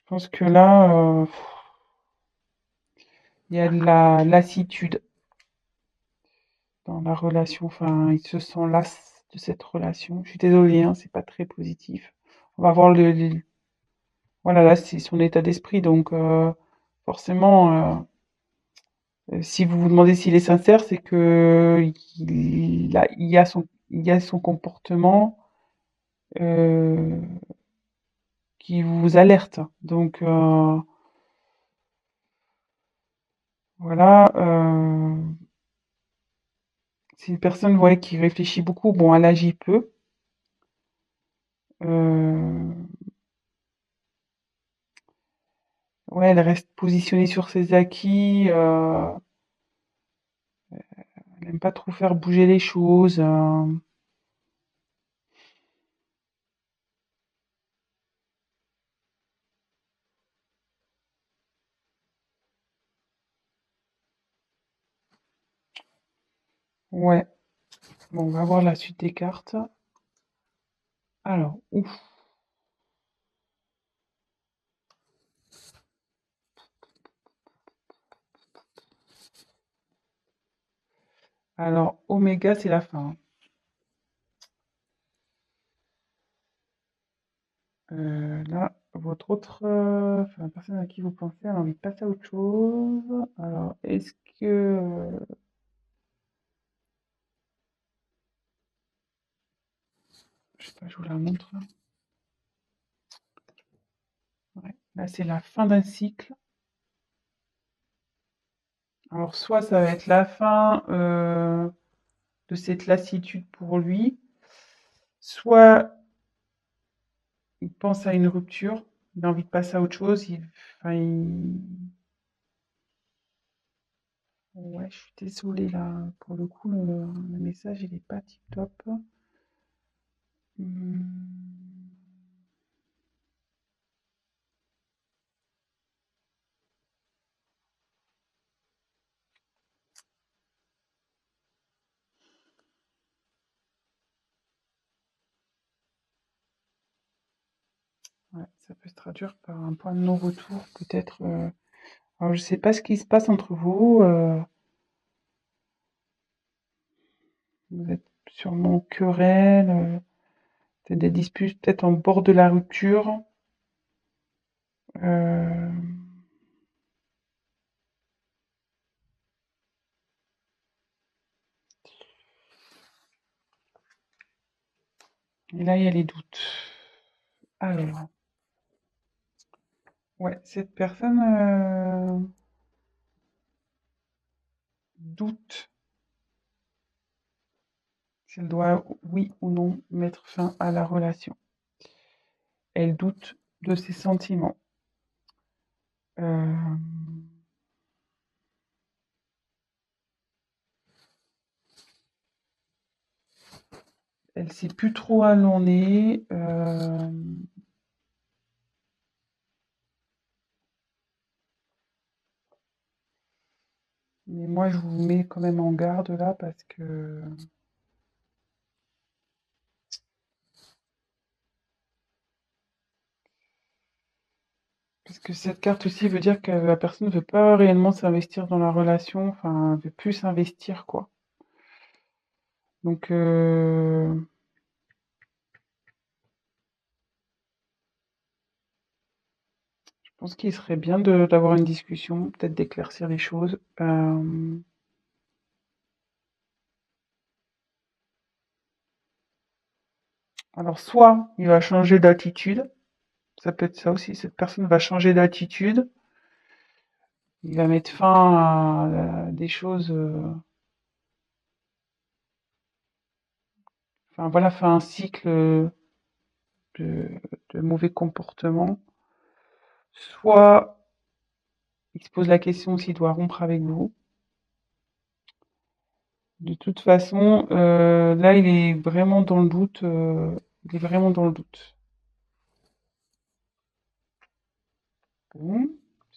pense que là, il y a de la lassitude dans la relation. Enfin, il se sent las de cette relation. Je suis désolée, hein, c'est pas très positif. On va voir voilà, là, c'est son état d'esprit. Donc, forcément, si vous vous demandez s'il est sincère, c'est que il y a son comportement euh, qui vous alerte. Donc, voilà. C'est une personne, ouais, qui réfléchit beaucoup. Bon, elle agit peu. Euh, ouais, elle reste positionnée sur ses acquis. Elle aime pas trop faire bouger les choses. Ouais. Bon, on va voir la suite des cartes. Alors, ouf. Alors, Oméga, c'est la fin. Là, votre autre, enfin, la personne à qui vous pensez, elle a envie de passer à autre chose. Alors, est-ce que, je sais pas, je vous la montre. Ouais. Là, c'est la fin d'un cycle. Alors, soit ça va être la fin de cette lassitude pour lui, soit il pense à une rupture, il a envie de passer à autre chose. Enfin, ouais, je suis désolée là. Pour le coup, le message, il est pas tip top. Hmm. Ouais, ça peut se traduire par un point de non-retour, peut-être. Alors, je sais pas ce qui se passe entre vous. Vous êtes sûrement en querelle, peut-être des disputes, peut-être en bord de la rupture. Euh, et là, il y a les doutes. Alors, ouais, cette personne doute si elle doit, oui ou non, mettre fin à la relation. Elle doute de ses sentiments. Euh, elle sait plus trop où elle en est. Mais moi, je vous mets quand même en garde là parce que cette carte aussi veut dire que la personne ne veut pas réellement s'investir dans la relation, enfin, veut plus s'investir, quoi. Donc, je pense qu'il serait bien d'avoir une discussion, peut-être d'éclaircir les choses. Alors, soit il va changer d'attitude, ça peut être ça aussi, cette personne va changer d'attitude, il va mettre fin à des choses, enfin voilà, faire un cycle de, de mauvais comportements. Soit il se pose la question s'il doit rompre avec vous. De toute façon, là, il est vraiment dans le doute. Il est vraiment dans le doute. Bon,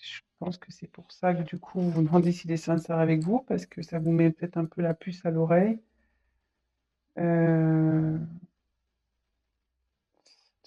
je pense que c'est pour ça que du coup, vous vous demandez s'il est sincère avec vous, parce que ça vous met peut-être un peu la puce à l'oreille. Euh,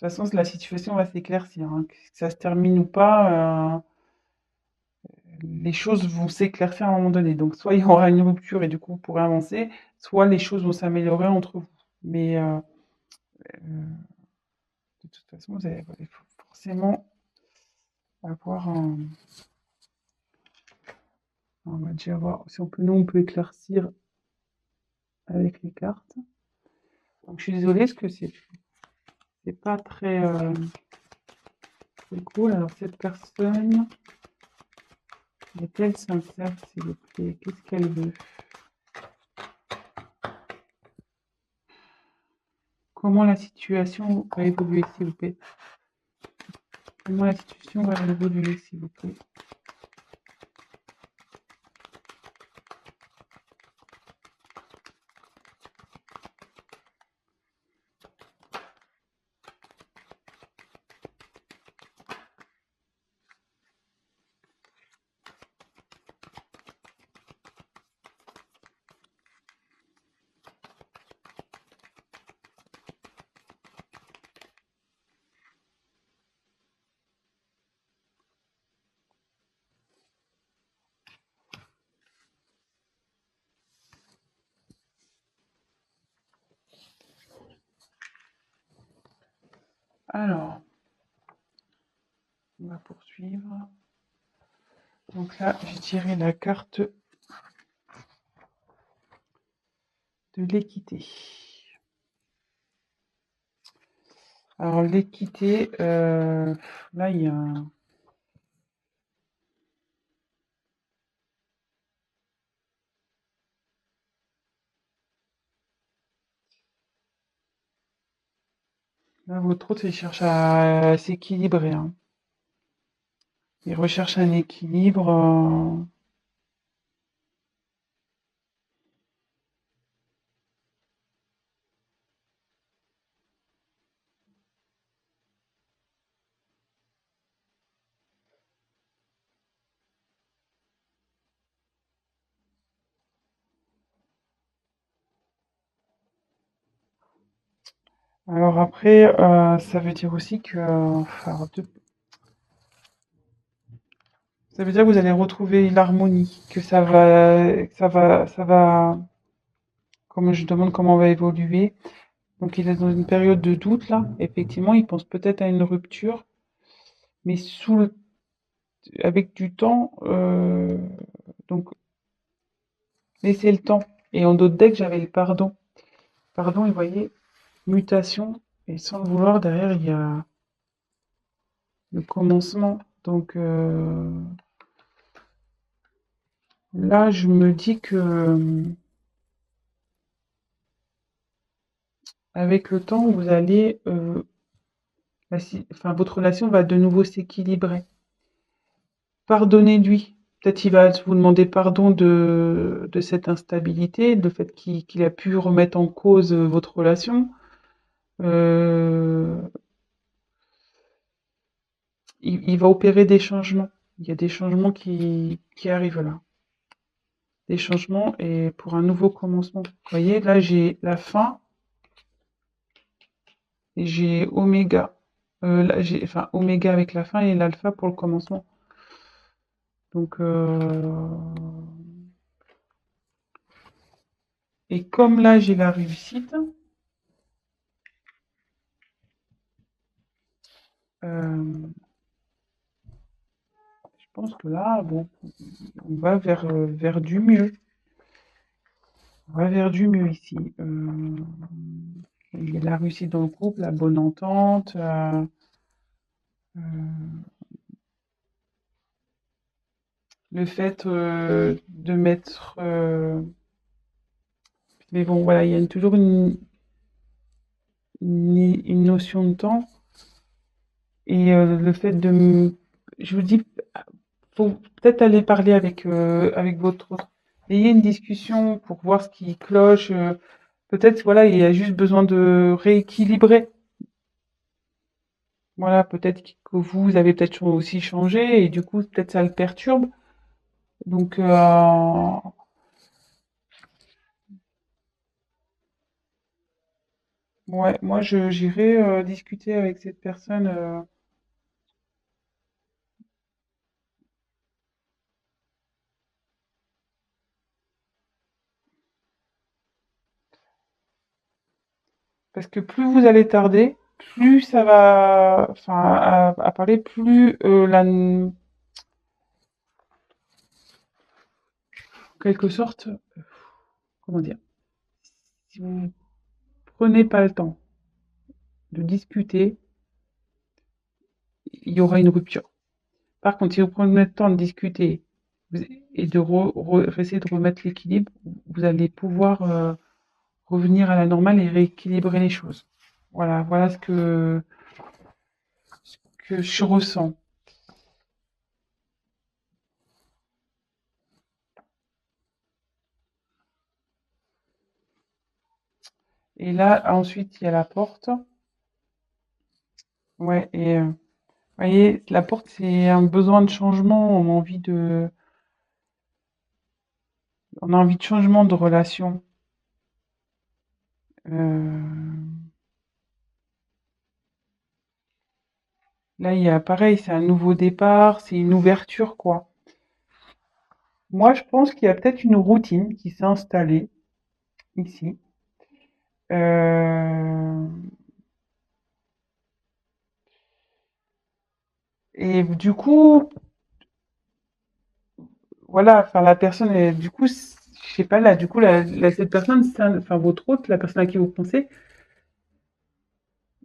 toute façon, la situation va s'éclaircir, hein. Que ça se termine ou pas, les choses vont s'éclaircir à un moment donné. Donc, soit il y aura une rupture et du coup, vous pourrez avancer, soit les choses vont s'améliorer entre vous. Mais de toute façon, il faut forcément avoir on va déjà voir si on peut, nous, on peut éclaircir avec les cartes. Donc, je suis désolée parce que c'est pas très cool. Alors, cette personne, est-elle sincère, s'il vous plaît? Qu'est-ce qu'elle veut? Comment la situation va évoluer, s'il vous plaît? Comment la situation va évoluer, s'il vous plaît? Alors, on va poursuivre. Donc là, j'ai tiré la carte de l'équité. Alors, l'équité, là, il y a là, votre autre, il cherche à s'équilibrer, hein. Il recherche un équilibre. Alors après, ça veut dire aussi que, ça veut dire que vous allez retrouver l'harmonie, que ça va, comme je demande comment on va évoluer. Donc il est dans une période de doute là. Effectivement, il pense peut-être à une rupture, mais avec du temps. Donc laissez le temps. Et en d'autres decks, j'avais le pardon. Pardon, et vous voyez, mutation. Et sans le vouloir, derrière, il y a le commencement. Donc là, je me dis que avec le temps, vous allez, enfin, votre relation va de nouveau s'équilibrer. Pardonnez-lui. Peut-être il va vous demander pardon de cette instabilité, le fait qu'il a pu remettre en cause votre relation. Euh, il va opérer des changements. Il y a des changements qui arrivent là. Des changements et pour un nouveau commencement. Vous voyez, là j'ai la fin et j'ai oméga. Là, enfin, oméga avec la fin et l'alpha pour le commencement. Donc, et comme là j'ai la réussite, je pense que là, bon, on va vers du mieux. On va vers du mieux ici. Il y a la réussite dans le couple, la bonne entente, euh, le fait de mettre. Mais bon, voilà, il y a toujours une notion de temps. Et le fait je vous dis, faut peut-être aller parler avec votre autre. Ayez une discussion pour voir ce qui cloche. Peut-être, voilà, il y a juste besoin de rééquilibrer. Voilà, peut-être que vous avez peut-être aussi changé et du coup, peut-être ça le perturbe. Donc, Ouais, moi j'irai discuter avec cette personne parce que plus vous allez tarder, plus ça va, enfin, à parler, plus en quelque sorte, comment dire, si vous prenez pas le temps de discuter, il y aura une rupture. Par contre, si vous prenez le temps de discuter et de essayer de remettre l'équilibre, vous allez pouvoir revenir à la normale et rééquilibrer les choses. Voilà, voilà ce que je ressens. Et là, ensuite, il y a la porte. Ouais, et vous voyez, la porte, c'est un besoin de changement. On a envie de changement de relation. Euh, Là, il y a pareil, c'est un nouveau départ, c'est une ouverture, quoi. Moi, je pense qu'il y a peut-être une routine qui s'est installée ici. Euh, et du coup, voilà, enfin, la personne, du coup, je sais pas, là, du coup, cette personne, enfin, votre hôte, la personne à qui vous pensez,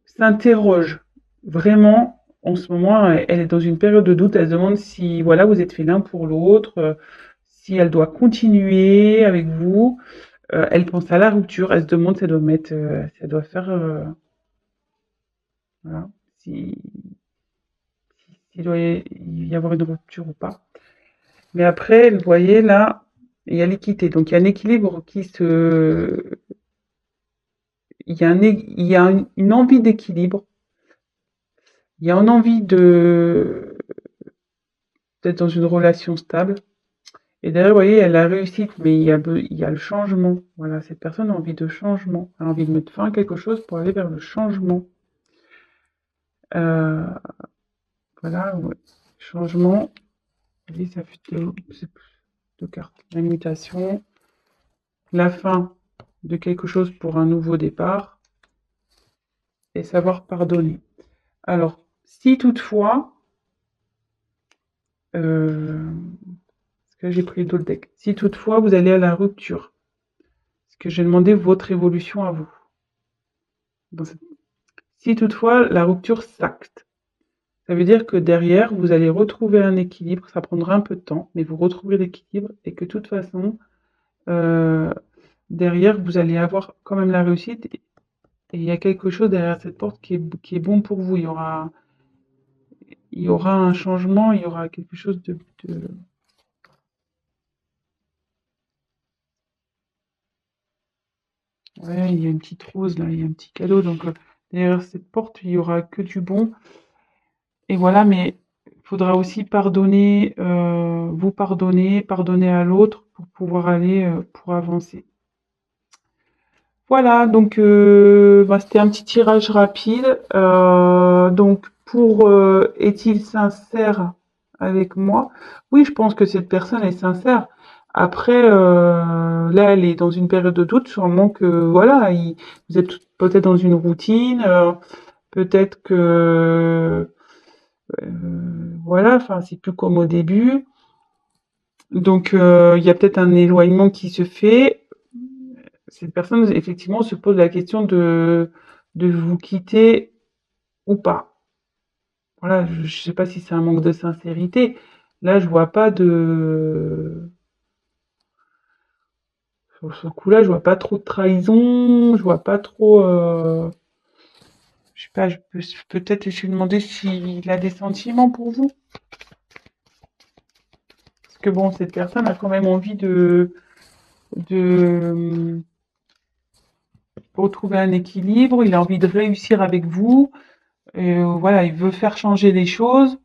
s'interroge vraiment. En ce moment, elle est dans une période de doute. Elle se demande si, voilà, vous êtes fait l'un pour l'autre, si elle doit continuer avec vous. Elle pense à la rupture. Elle se demande si elle doit si elle doit faire, voilà, si, s'il doit y avoir une rupture ou pas. Mais après, vous voyez, là, il y a l'équité. Donc, il y a un équilibre il y a, il y a une envie d'équilibre. Il y a une envie d'être dans une relation stable. Et derrière, vous voyez, il y a la réussite, mais il y a le changement. Voilà, cette personne a envie de changement. Elle a envie de mettre fin à quelque chose pour aller vers le changement. Euh, voilà, ouais. Changement. Vous voyez, ça fait deux cartes. La mutation, la fin de quelque chose pour un nouveau départ et savoir pardonner. Alors, si toutefois, parce que j'ai pris d'autres decks, si toutefois vous allez à la rupture, parce que j'ai demandé votre évolution à vous. Si toutefois la rupture s'acte, ça veut dire que derrière, vous allez retrouver un équilibre, ça prendra un peu de temps, mais vous retrouverez l'équilibre et que de toute façon, euh, derrière, vous allez avoir quand même la réussite et il y a quelque chose derrière cette porte qui est bon pour vous. Il y aura un changement, il y aura quelque chose de... Ouais, il y a une petite rose là, il y a un petit cadeau, donc derrière cette porte, il y aura que du bon. Et voilà, mais il faudra aussi pardonner, vous pardonner, pardonner à l'autre pour pouvoir aller, pour avancer. Voilà, donc bah, c'était un petit tirage rapide. Donc pour est-il sincère avec moi? Oui, je pense que cette personne est sincère. Après, là, elle est dans une période de doute, sûrement que voilà, vous êtes peut-être dans une routine, peut-être que voilà, enfin c'est plus comme au début. Donc il y a peut-être un éloignement qui se fait. Cette personne, effectivement, se pose la question de vous quitter ou pas. Voilà, je ne sais pas si c'est un manque de sincérité. Là, je vois pas de... Sur ce coup-là, je vois pas trop de trahison, je vois pas trop... Je sais pas, je peux peut-être essayer de demander s'il a des sentiments pour vous. Parce que bon, cette personne a quand même envie de retrouver un équilibre, il a envie de réussir avec vous, et voilà, il veut faire changer les choses.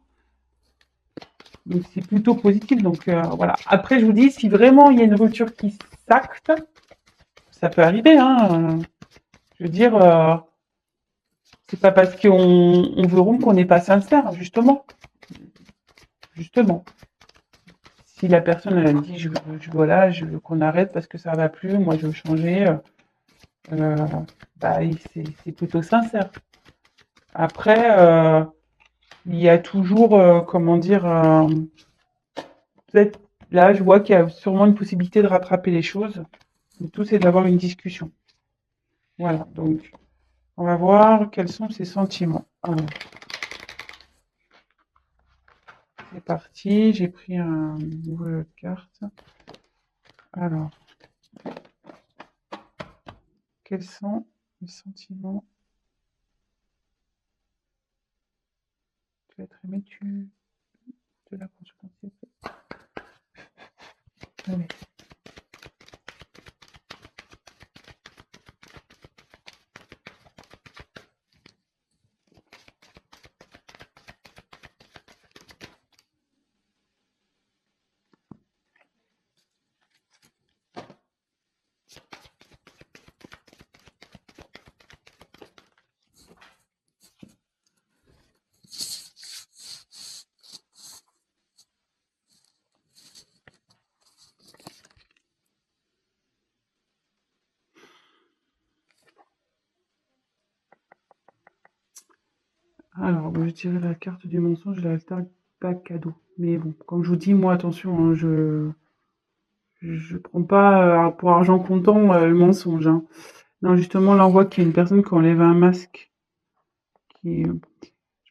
Donc c'est plutôt positif. Donc voilà. Après, je vous dis, si vraiment il y a une rupture qui s'acte, ça peut arriver. Hein, je veux dire, C'est pas parce qu'on veut rompre qu'on n'est pas sincère, justement. Justement. Si la personne elle a dit voilà, je veux qu'on arrête parce que ça va plus, moi je veux changer, euh, bah, c'est plutôt sincère. Après, il y a toujours, comment dire, peut-être là, je vois qu'il y a sûrement une possibilité de rattraper les choses. Le tout, c'est d'avoir une discussion. Voilà, donc on va voir quels sont ses sentiments. Alors, c'est parti, j'ai pris un nouveau carte. Alors, quels sont les sentiments? Tu vas être aimé, tu de la consultation. Allez. Alors, je dirais la carte du mensonge, la carte pas cadeau. Mais bon, comme je vous dis, moi, attention, hein, je prends pas pour argent comptant le mensonge. Hein. Non, justement, là, on voit qu'il y a une personne qui enlève un masque. Je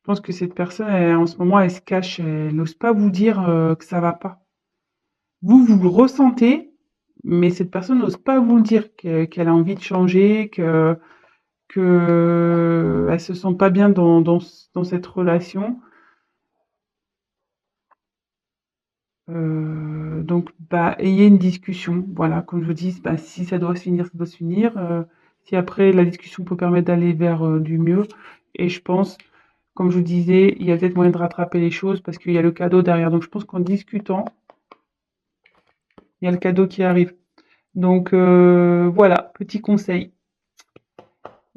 pense que cette personne, en ce moment, elle se cache, elle n'ose pas vous dire que ça va pas. Vous, vous le ressentez, mais cette personne n'ose pas vous le dire qu'elle a envie de changer, que elle se sent pas bien dans cette relation. Donc, bah, ayez une discussion. Voilà, comme je vous dis, bah, si ça doit se finir, ça doit se finir. Si après la discussion peut permettre d'aller vers du mieux. Et je pense, comme je vous disais, il y a peut-être moyen de rattraper les choses parce qu'il y a le cadeau derrière. Donc, je pense qu'en discutant, il y a le cadeau qui arrive. Donc, voilà, petit conseil.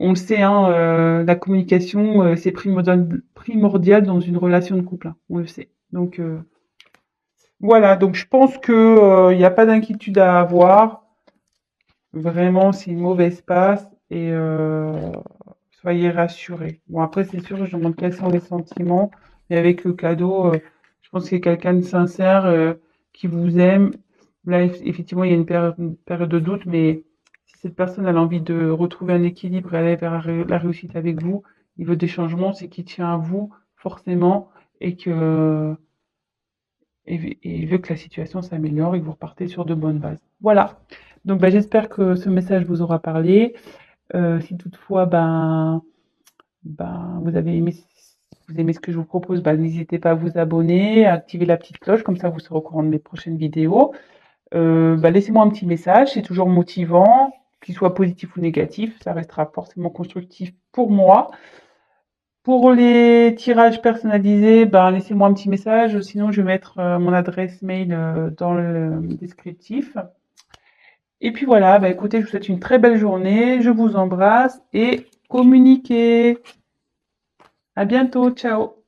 On le sait, hein, la communication, c'est primordial dans une relation de couple. Hein, on le sait. Donc, voilà, donc je pense que il n'y a pas d'inquiétude à avoir. Vraiment, c'est une mauvaise passe et soyez rassurés. Bon, après, c'est sûr, je demande quels sont les sentiments, mais avec le cadeau, je pense que c'est quelqu'un de sincère qui vous aime. Là, effectivement, il y a une période de doute, mais si cette personne a envie de retrouver un équilibre et aller vers la réussite avec vous, il veut des changements, c'est qu'il tient à vous forcément et que et il veut que la situation s'améliore et que vous repartez sur de bonnes bases. Voilà. Donc, bah, j'espère que ce message vous aura parlé. Si toutefois, vous aimez ce que je vous propose, bah, n'hésitez pas à vous abonner, à activer la petite cloche, comme ça vous serez au courant de mes prochaines vidéos. Bah, laissez-moi un petit message, c'est toujours motivant, qu'il soit positif ou négatif, ça restera forcément constructif pour moi. Pour les tirages personnalisés, ben, laissez-moi un petit message, sinon je vais mettre mon adresse mail dans le descriptif. Et puis voilà, bah écoutez, je vous souhaite une très belle journée, je vous embrasse et communiquez. À bientôt, ciao.